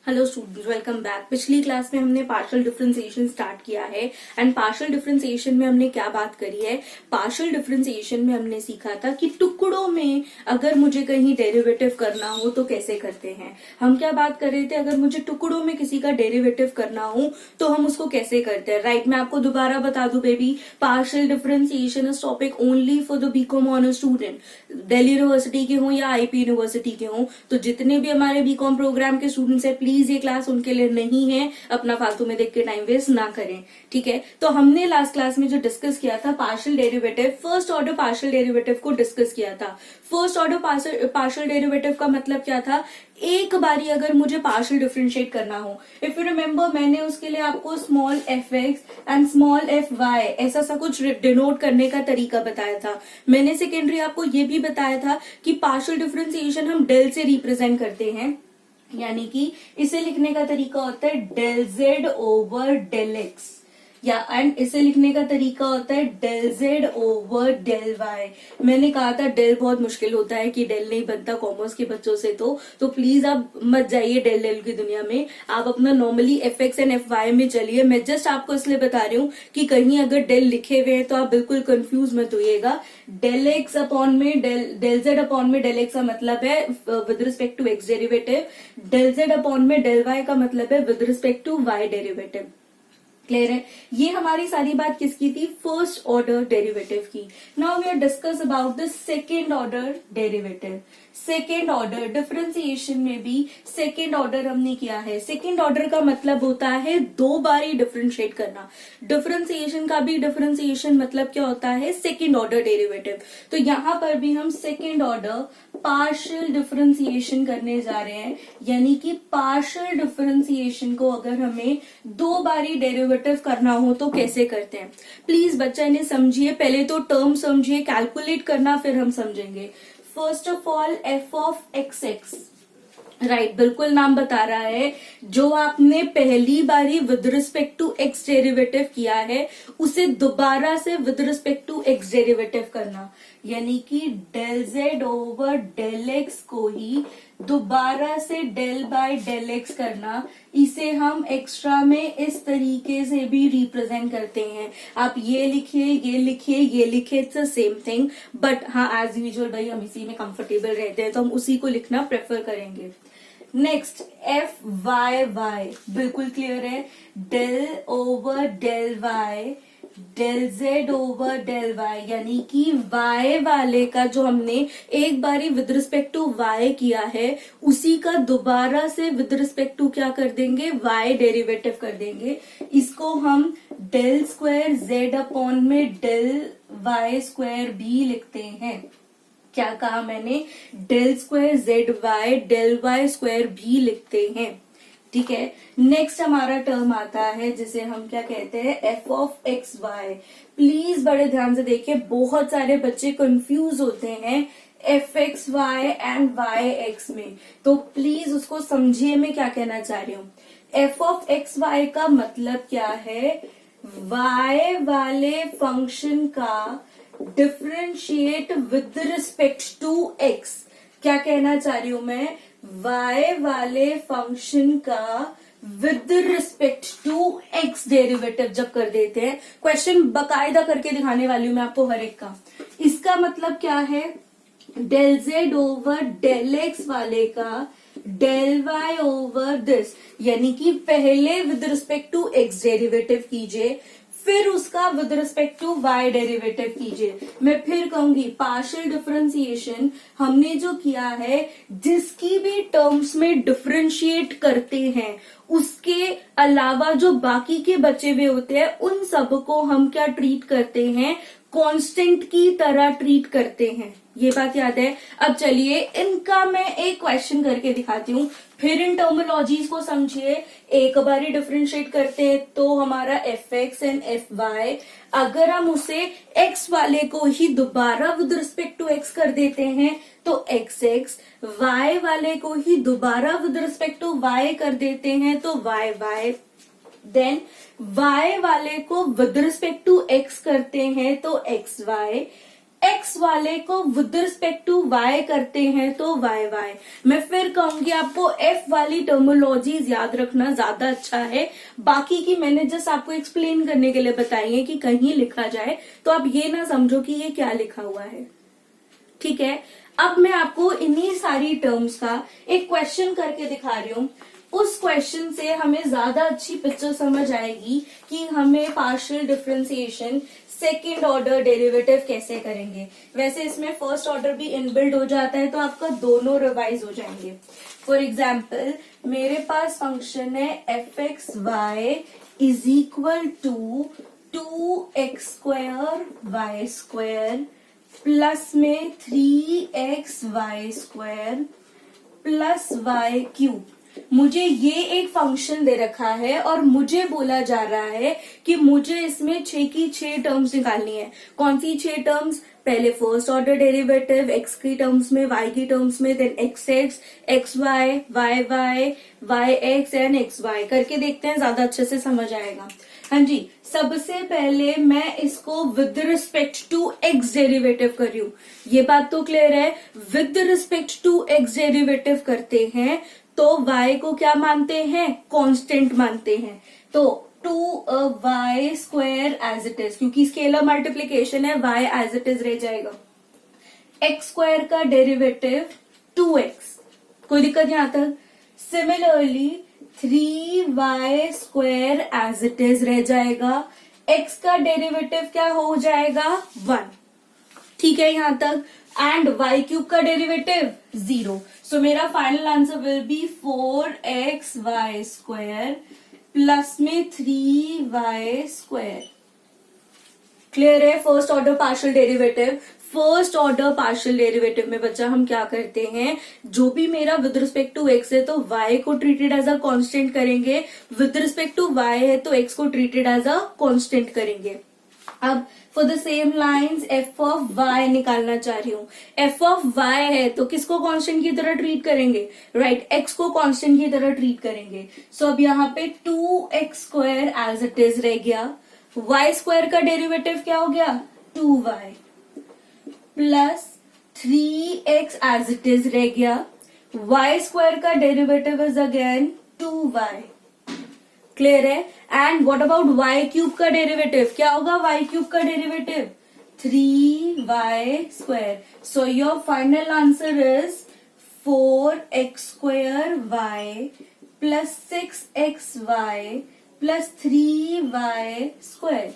Hello students, welcome back. पिछली class में हमने पार्शियल डिफरेंशिएशन स्टार्ट किया है एंड पार्शियल डिफरेंशिएशन में हमने क्या बात करी है। पार्शियल डिफरेंशिएशन में हमने सीखा था कि टुकड़ों में अगर मुझे कहीं डेरिवेटिव करना हो तो कैसे करते हैं। हम क्या बात कर रहे थे, अगर मुझे टुकड़ों में किसी का डेरिवेटिव करना हो तो हम उसको कैसे करते हैं। राइट, मैं आपको दोबारा बता दूं baby, partial differentiation is topic only for the BCom honour student. Delhi university के हों या आईपी यूनिवर्सिटी के हों, तो जितने भी हमारे बीकॉम प्रोग्राम के स्टूडेंट्स हैं, प्लीज ये क्लास उनके लिए नहीं है। अपना फालतू में देख के टाइम वेस्ट ना करें, ठीक है। तो हमने लास्ट क्लास में जो डिस्कस किया था partial derivative, first order partial derivative को डिस्कस किया था। फर्स्ट ऑर्डर पार्शियल डेरिवेटिव का मतलब क्या था, एक बारी अगर मुझे पार्शियल डिफरेंशिएट करना हो। इफ यू रिमेम्बर, मैंने उसके लिए आपको small f x and small f y ऐसा सा कुछ डिनोट करने का तरीका बताया था। मैंने सेकेंडरी आपको ये भी बताया था कि पार्शियल डिफरेंशिएशन हम डेल से रिप्रेजेंट करते हैं, यानी कि इसे लिखने का तरीका होता है del z over del x, या एंड इसे लिखने का तरीका होता है del z over del y. मैंने कहा था डेल बहुत मुश्किल होता है कि डेल नहीं बनता कॉमर्स के बच्चों से, तो प्लीज आप मत जाइए डेल डेल की दुनिया में, आप अपना normally f x and f y में चलिए। मैं जस्ट आपको इसलिए बता रही हूँ कि कहीं अगर डेल लिखे हुए हैं तो आप बिल्कुल कंफ्यूज मत होइएगा। डेल एक्स अपॉन में डेल जेड अपॉन में डेल एक्स का मतलब है with respect to x derivative, del z upon में डेल वाई का मतलब है with respect to y derivative. Clear है। ये हमारी सारी बात किसकी थी, फर्स्ट ऑर्डर डेरिवेटिव की। Now we are discuss about the second order derivative. Second order differentiation में भी सेकेंड ऑर्डर हमने किया है। सेकेंड ऑर्डर का मतलब होता है दो बारी डिफरेंशिएट करना। डिफरेंशिएशन का भी डिफरेंशिएशन मतलब क्या होता है, सेकेंड ऑर्डर डेरिवेटिव। तो यहां पर भी हम सेकेंड ऑर्डर पार्शियल डिफरेंशिएशन करने जा रहे हैं, यानी कि पार्शियल डिफरेंशिएशन को अगर हमें दो बारी डेरिवेटिव करना हो तो कैसे करते हैं। प्लीज बच्चा इन्हें समझिए, पहले तो टर्म समझिए, कैलकुलेट करना फिर हम समझेंगे। First of all f of x x, right, बिल्कुल नाम बता रहा है। जो आपने पहली बारी with respect to x derivative किया है उसे दोबारा से with respect to x derivative करना, यानी कि del z over del x को ही दोबारा से डेल बाय डेल एक्स करना। इसे हम एक्स्ट्रा में इस तरीके से भी रिप्रेजेंट करते हैं। आप ये लिखिए, ये लिखिए, ये लिखिए, it's the same thing, but हाँ एज यूजुअल भाई हम इसी में कंफर्टेबल रहते हैं तो हम उसी को लिखना प्रेफर करेंगे। नेक्स्ट एफ वाई वाई, बिल्कुल क्लियर है। Del over del y del z over del y, यानी कि y वाले का जो हमने एक बारी विद रिस्पेक्ट टू y किया है उसी का दोबारा से विद रिस्पेक्ट टू क्या कर देंगे, y डेरिवेटिव कर देंगे। इसको हम डेल स्क्वायर z अपॉन में डेल y स्क्वायर भी लिखते हैं। क्या कहा मैंने, del square z y del y square भी लिखते हैं, ठीक है। नेक्स्ट हमारा टर्म आता है जिसे हम क्या कहते हैं, f of x y. Please बड़े ध्यान से देखिए, बहुत सारे बच्चे कंफ्यूज होते हैं f x y and y x में, तो प्लीज उसको समझिए मैं क्या कहना चाह रही हूँ। एफ ऑफ एक्स वाई का मतलब क्या है, वाई वाले फंक्शन का differentiate with respect to x. क्या कहना चाह रही हूं मैं, y वाले फंक्शन का with respect to x derivative जब कर देते हैं, क्वेश्चन बकायदा करके दिखाने वाली हूं मैं आपको हर एक का। इसका मतलब क्या है, del z over del x वाले का डेल वाई ओवर दिस, यानी कि पहले with respect to x derivative कीजिए, फिर उसका with respect to y derivative कीजिए। मैं फिर कहूंगी पार्शियल डिफरेंशिएशन हमने जो किया है, जिसकी भी टर्म्स में डिफरेंशिएट करते हैं उसके अलावा जो बाकी के बचे हुए होते हैं उन सबको हम क्या ट्रीट करते हैं, कांस्टेंट की तरह ट्रीट करते हैं। ये बात याद है। अब चलिए इनका मैं एक क्वेश्चन करके दिखाती हूँ, फिर इन टर्मिनोलॉजीज को समझिए। एक बारी डिफरेंशिएट करते हैं तो हमारा f x and f y, अगर हम उसे एक्स वाले को ही दोबारा विद रिस्पेक्ट टू एक्स कर देते हैं तो एक्स एक्स, वाई वाले को ही दोबारा विद रिस्पेक्ट टू वाई कर देते हैं तो वाई वाई, देन y वाले को विद रिस्पेक्ट टू x करते हैं तो xy, एक्स वाले को विद रिस्पेक्ट टू वाई करते हैं तो वाई वाई। मैं फिर कहूंगी आपको एफ वाली टर्मोलॉजीज याद रखना ज्यादा अच्छा है, बाकी की मैंने जस्ट आपको एक्सप्लेन करने के लिए बताई है कि कहीं लिखा जाए तो आप ये ना समझो कि ये क्या लिखा हुआ है। ठीक है, अब मैं आपको इन्हीं सारी टर्म्स का एक क्वेश्चन करके दिखा रही हूँ। उस क्वेश्चन से हमें ज्यादा अच्छी पिक्चर समझ आएगी कि हमें partial differentiation second order derivative कैसे करेंगे। वैसे इसमें फर्स्ट ऑर्डर भी इनबिल्ड हो जाता है तो आपका दोनों रिवाइज हो जाएंगे। फॉर एग्जाम्पल मेरे पास फंक्शन है f x y is equal to 2x² y² plus में 3xy² प्लस y³ मुझे ये एक फंक्शन दे रखा है और मुझे बोला जा रहा है कि मुझे इसमें 6 की 6 टर्म्स निकालनी है। कौन सी 6 टर्म्स? पहले फर्स्ट ऑर्डर डेरिवेटिव x की टर्म्स में, y की टर्म्स में, then xx, xy, yy, yx and xy करके देखते हैं, ज्यादा अच्छे से समझ आएगा। हाँ जी, सबसे पहले मैं इसको with respect to x derivative कर रही हूं। ये बात तो क्लियर है, with respect to x derivative करते हैं तो y को क्या मानते हैं? कांस्टेंट मानते हैं। तो 2y² एज इट इज, क्योंकि स्केलर मल्टीप्लीकेशन है, y एज इट इज रह जाएगा। x² का डेरिवेटिव 2x, कोई दिक्कत यहां तक। Similarly 3y² as it is रह जाएगा। x का डेरिवेटिव क्या हो जाएगा? 1। ठीक है यहां तक। एंड y³ का डेरिवेटिव 0। सो मेरा final answer will be 4xy² plus में 3y²। क्लियर है? First order partial derivative. First order partial derivative में बच्चा हम क्या करते हैं, जो भी मेरा विद रिस्पेक्ट टू x है तो y को ट्रीटेड एज अ कांस्टेंट करेंगे, विद रिस्पेक्ट टू y है तो x को ट्रीटेड एज अ कांस्टेंट करेंगे। अब for the same lines f of y निकालना चाह रही हूँ। एफ ऑफ वाई है तो किसको कांस्टेंट की तरह ट्रीट करेंगे? राइट, एक्स को कांस्टेंट की तरह ट्रीट करेंगे। सो अब यहाँ पे 2x² एज इट इज रह गया। y² का डेरिवेटिव क्या हो गया? 2y plus 3x as it is रह गया। y² का derivative is again 2y। Clear है? एंड व्हाट अबाउट y³ का डेरिवेटिव? क्या होगा y³ का derivative? 3y²। So your final answer is 4x² plus 6xy plus 3y²।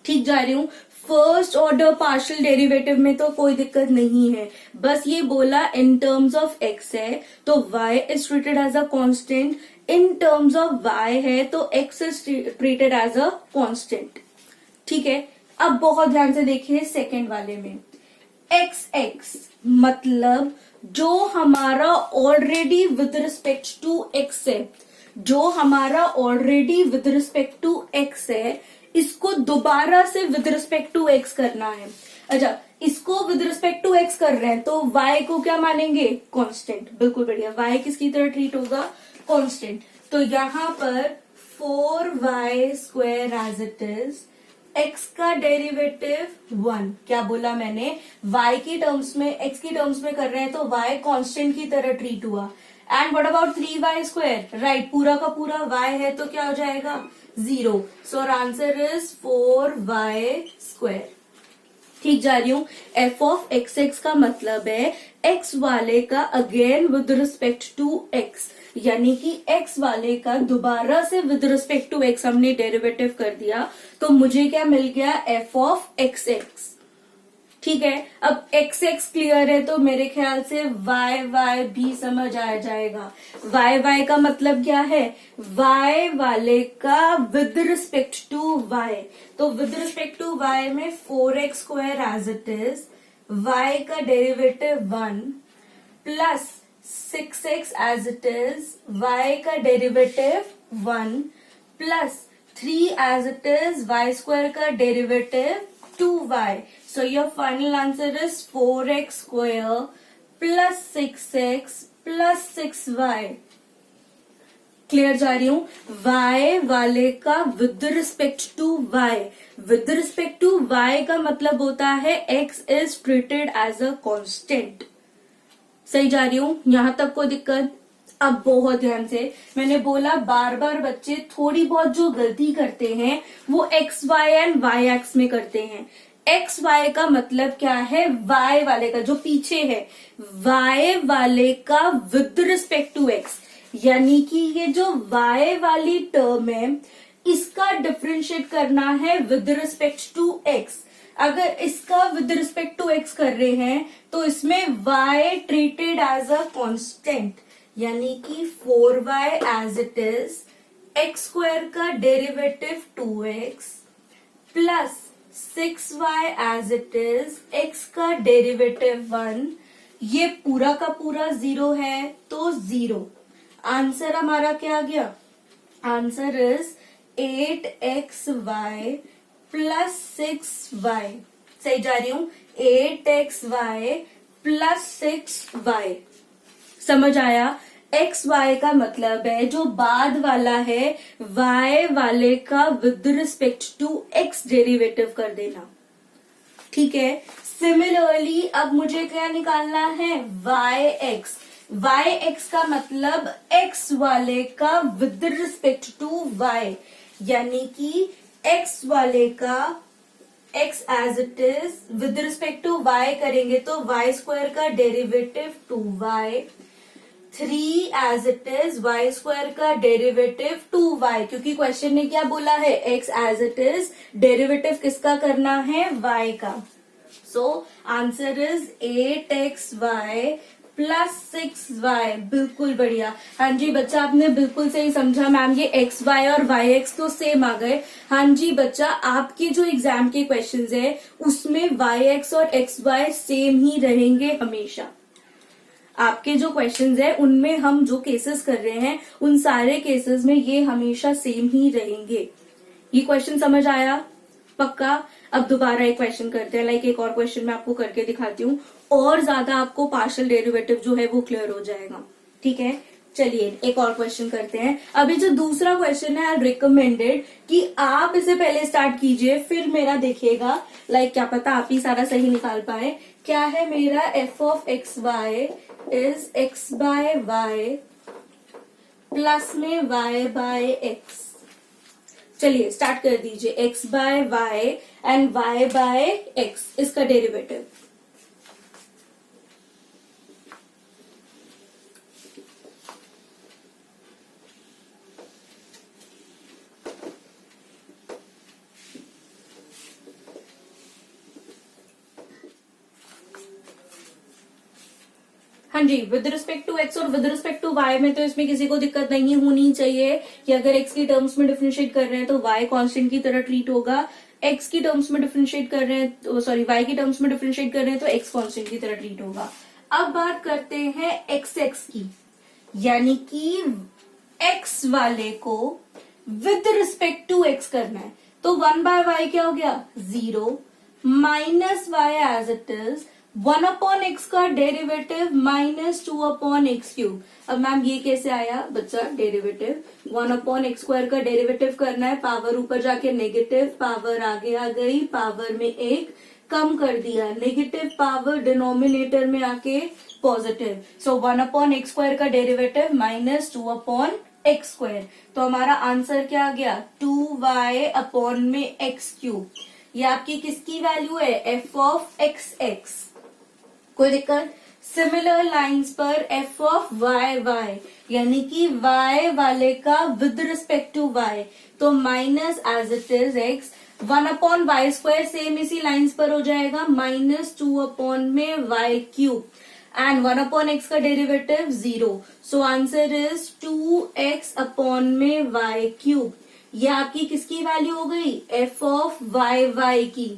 ठीक जा रही हूं? फर्स्ट ऑर्डर पार्शियल डेरिवेटिव में तो कोई दिक्कत नहीं है, बस ये बोला इन टर्म्स ऑफ x है तो y is treated as a constant, in terms of y है तो x is treated as a constant. ठीक है, अब बहुत ध्यान से देखिए सेकेंड वाले में x मतलब जो हमारा already with respect to x है, जो हमारा already with respect to x है, इसको दोबारा से विद रिस्पेक्ट टू x करना है। अच्छा, इसको विद रिस्पेक्ट टू x कर रहे हैं तो y को क्या मानेंगे? कांस्टेंट। बिल्कुल बढ़िया, y किसकी तरह ट्रीट होगा? कांस्टेंट। तो यहां पर 4y² as it is, x का डेरिवेटिव 1। क्या बोला मैंने? y की टर्म्स में, x की टर्म्स में कर रहे हैं तो y कांस्टेंट की तरह ट्रीट हुआ। And what about 3y²? Right, पूरा का पूरा y है तो क्या हो जाएगा? 0। So answer is 4y²। ठीक जा रही हूं? f ऑफ x का मतलब है x वाले का again with respect to x, यानी कि x वाले का दोबारा से विद रिस्पेक्ट टू x हमने डेरिवेटिव कर दिया तो मुझे क्या मिल गया? f of x। ठीक है, अब x क्लियर है तो मेरे ख्याल से y भी समझ आ जाएगा। y का मतलब क्या है? y वाले का विद रिस्पेक्ट टू y, तो विद रिस्पेक्ट टू y में 4x² as it is, y का derivative 1 plus 6x as it is, y का derivative 1 plus 3 as it is, y² का derivative 2y। So your final answer is 4x² plus 6x plus 6y। Clear जा रही हूँ? y वाले का with respect to y, with respect to y का मतलब होता है x is treated as a constant. सही जा रही हूँ? यहां तक कोई दिक्कत? अब बहुत ध्यान से, मैंने बोला बार बार बच्चे थोड़ी बहुत जो गलती करते हैं वो x y and y x में करते हैं। एक्स वाई का मतलब क्या है? वाई वाले का जो पीछे है, वाई वाले का विद रिस्पेक्ट टू एक्स, यानी कि ये जो वाई वाली टर्म है इसका डिफरेंशिएट करना है विद रिस्पेक्ट टू एक्स। अगर इसका विद रिस्पेक्ट टू एक्स कर रहे हैं तो इसमें y treated as a constant, यानी कि 4y as it is, x square का derivative 2x plus 6y as it is, x का डेरिवेटिव 1, ये पूरा का पूरा 0 है तो 0। आंसर हमारा क्या आ गया? Answer is 8xy plus 6y। सही जा रही हूं? 8xy plus 6y। समझ आया? एक्स वाई का मतलब है जो बाद वाला है वाई वाले का with respect to x derivative कर देना। ठीक है? सिमिलरली अब मुझे क्या निकालना है? Y x. वाई एक्स का मतलब एक्स वाले का विद रिस्पेक्ट टू वाई, यानी कि एक्स वाले का x as it is with respect to y करेंगे तो y स्क्वायर का derivative 2y, 3 as it is y square का डेरिवेटिव 2y, क्योंकि क्वेश्चन ने क्या बोला है? x as it is, derivative किसका करना है? y का। So answer is 8xy plus 6y। बिल्कुल बढ़िया। हाँ जी बच्चा, आपने बिल्कुल सही समझा मैम, ये एक्स वाई और वाई एक्स तो सेम आ गए। हाँ जी बच्चा, आपके जो एग्जाम के क्वेश्चंस है उसमें वाई एक्स और एक्स वाई सेम ही रहेंगे हमेशा। आपके जो क्वेश्चंस है उनमें हम जो केसेस कर रहे हैं उन सारे केसेस में ये हमेशा सेम ही रहेंगे। ये क्वेश्चन समझ आया? पक्का? अब दोबारा एक क्वेश्चन करते हैं, लाइक एक और क्वेश्चन मैं आपको करके दिखाती हूँ, और ज्यादा आपको पार्शियल डेरिवेटिव जो है वो क्लियर हो जाएगा। ठीक है, चलिए एक और क्वेश्चन करते हैं। अभी जो दूसरा क्वेश्चन है, आई रिकमेंडेड कि आप इसे पहले स्टार्ट कीजिए फिर मेरा देखिएगा, लाइक क्या पता आप ही सारा सही निकाल पाए। क्या है मेरा? F of x y is x by y plus में वाई बाय एक्स। चलिए स्टार्ट कर दीजिए। x by y and y by x, इसका डेरिवेटिव। हाँ जी, विद रिस्पेक्ट टू एक्स और विद रिस्पेक्ट टू वाई में तो इसमें किसी को दिक्कत नहीं होनी चाहिए कि अगर एक्स की टर्म्स में डिफरेंशिएट कर रहे हैं तो वाई कांस्टेंट की तरह ट्रीट होगा, एक्स की टर्म्स में डिफरेंशिएट कर रहे हैं, सॉरी वाई की टर्म्स में डिफरेंशिएट कर रहे हैं तो एक्स कांस्टेंट की तरह ट्रीट होगा। अब बात करते हैं एक्स एक्स की, यानी कि एक्स वाले को विद रिस्पेक्ट टू एक्स करना है तो 1 बाय वाई क्या हो गया? 0 minus y as it is 1 upon x का derivative minus 2 upon x cube. अब मैम ये कैसे आया बच्चा? डेरिवेटिव 1 अपॉन एक्स स्क्वायर का डेरिवेटिव करना है, पावर ऊपर जाके नेगेटिव, पावर आगे आ गई, पावर में एक कम कर दिया, नेगेटिव पावर डिनोमिनेटर में आके पॉजिटिव। सो 1 अपॉन एक्स स्क्वायर का derivative minus 2 upon x square. तो हमारा आंसर क्या आ गया? 2y अपॉन में एक्स क्यूब। ये आपकी किसकी वैल्यू है? F of x x. कोई दिक्कत? सिमिलर लाइंस पर एफ ऑफ वाई वाई, यानी कि वाई वाले का विद रिस्पेक्ट टू वाई तो minus as it is x, 1 upon y square same इसी लाइंस पर हो जाएगा, माइनस 2 अपॉन में y cube and 1 upon x का derivative 0। So answer is 2x upon में वाई क्यूब। ये आपकी किसकी वैल्यू हो गई? एफ ऑफ वाई वाई की।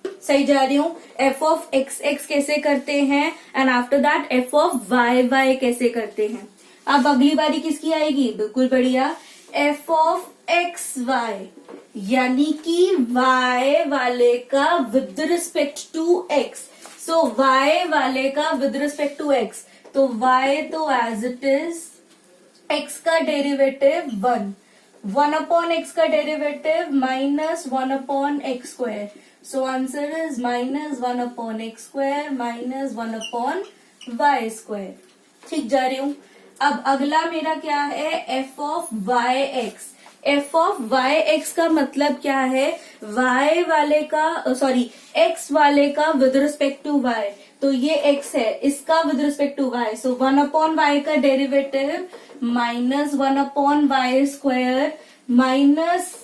सही जा रही हूँ? एफ ऑफ एक्स एक्स कैसे करते हैं and after that f of y y कैसे करते हैं। अब अगली बारी किसकी आएगी? बिल्कुल बढ़िया, एफ ऑफ एक्स वाई, यानी कि वाई वाले का with respect to x. So y वाले का विद रिस्पेक्ट टू एक्स तो वाई तो एज इट इज x का डेरिवेटिव 1 अपॉन x का derivative minus 1 upon x square. So answer is minus 1 upon x square minus 1 upon y square. ठीक जा रही हूं. अब अगला मेरा क्या है, f of y x. F of y x का मतलब क्या है, वाई वाले का सॉरी एक्स वाले का विद रिस्पेक्ट टू वाई. तो ये x है, इसका with respect to y. So 1 upon y का derivative minus 1 upon y square minus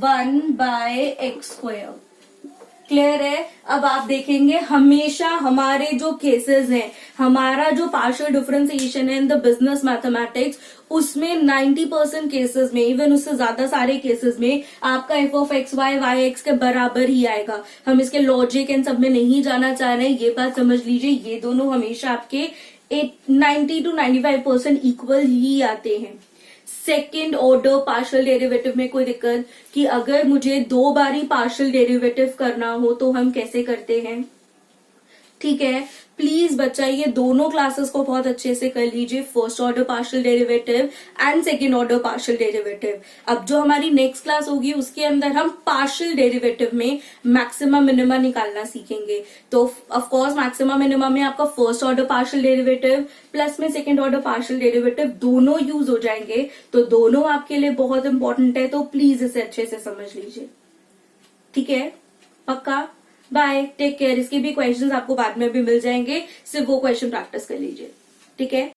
1 by x square. Clear है. अब आप देखेंगे हमेशा हमारे जो केसेस हैं, हमारा जो पार्शियल डिफरेंशिएशन है इन द बिजनेस मैथमेटिक्स, उसमें 90% केसेस में, इवन उससे ज्यादा सारे केसेस में आपका f of x y x के बराबर ही आएगा. हम इसके लॉजिक एंड सब में नहीं जाना चाह रहे हैं, ये बात समझ लीजिए. ये दोनों हमेशा आपके 90 to 95% इक्वल ही आते हैं. सेकेंड ऑर्डर पार्शियल डेरिवेटिव में कोई दिक्कत कि अगर मुझे 2 बारी पार्शियल डेरिवेटिव करना हो तो हम कैसे करते हैं. ठीक है. प्लीज बच्चा ये दोनों क्लासेस को बहुत अच्छे से कर लीजिए, first order partial derivative and second order partial derivative. अब जो हमारी नेक्स्ट क्लास होगी उसके अंदर हम पार्शियल डेरिवेटिव में मैक्सिमम मिनिमा निकालना सीखेंगे. तो ऑफ कोर्स मैक्सिमम मिनिमा में आपका first order partial derivative plus में सेकेंड ऑर्डर पार्शियल डेरिवेटिव दोनों यूज हो जाएंगे. तो दोनों आपके लिए बहुत इंपॉर्टेंट है, तो प्लीज इसे अच्छे से समझ लीजिए. ठीक है, पक्का. Bye, take care. इसके भी क्वेश्चंस आपको बाद में भी मिल जाएंगे, सिर्फ वो क्वेश्चन प्रैक्टिस कर लीजिए. ठीक है.